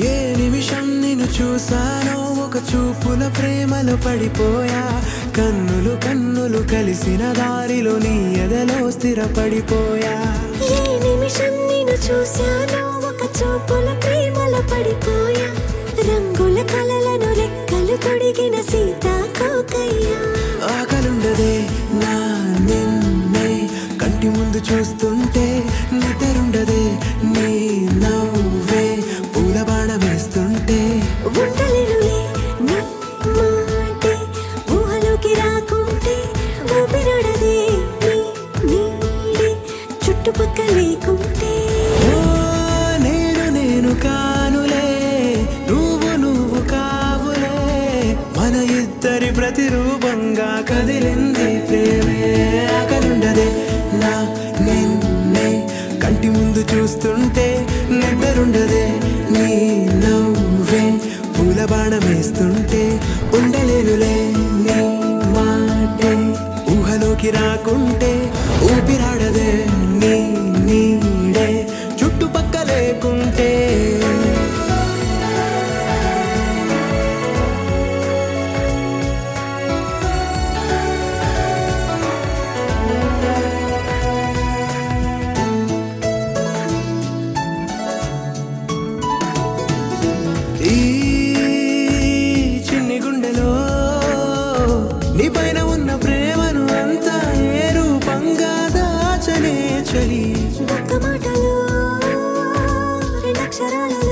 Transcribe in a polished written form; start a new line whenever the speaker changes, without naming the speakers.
ఏ నిమిషం నిన్ను చూసానో ఒక చూపుల ప్రేమలో పడిపోయా కన్నులు కన్నులు కలిసిన దారిలో నీ ఎదలో స్థిరపడిపోయా
ఏ నిమిషం నిన్ను చూసానో ఒక చూపుల ప్రేమలో పడిపోయా రంగుల కలలను రెక్కలు తొడిగిన సీతాకోకయ్యా
ఆకలుండదే నా నిన్నే కంటి ముందు చూస్తుంటే నిద్రుండదే నీ నవ్వే పూల బాణ వేస్తుంటే
ఉండలేనులే నీ మాటే ఊహలోకి రాకుంటే ఊపిరాడదే నీ నీడే చుట్టుపక్క లేకుంటే
నేను కానులే నువ్వు కావులే మన ఇద్దరి ప్రతిరూపంగా కదిలింది ప్రేమే ఆకలుండదే నా నిన్నే కంటి ముందు చూస్తుంటే నిద్రుండదే నీ నవ్వే పూల బాణం వేస్తుంటే ఉండలేనులే నీ మాటే ఊహలోకి రాకుంటే ఊపిరాడదే నీ నీడే చుట్టుపక్క లేకుంటే ఈ చిన్ని గుండెలో నీ పైన ఉన్న ప్రేమను అంతా ఏ రూపంగా దాచనే చలి
ఒక్క మాటలో రెండక్షరాలలో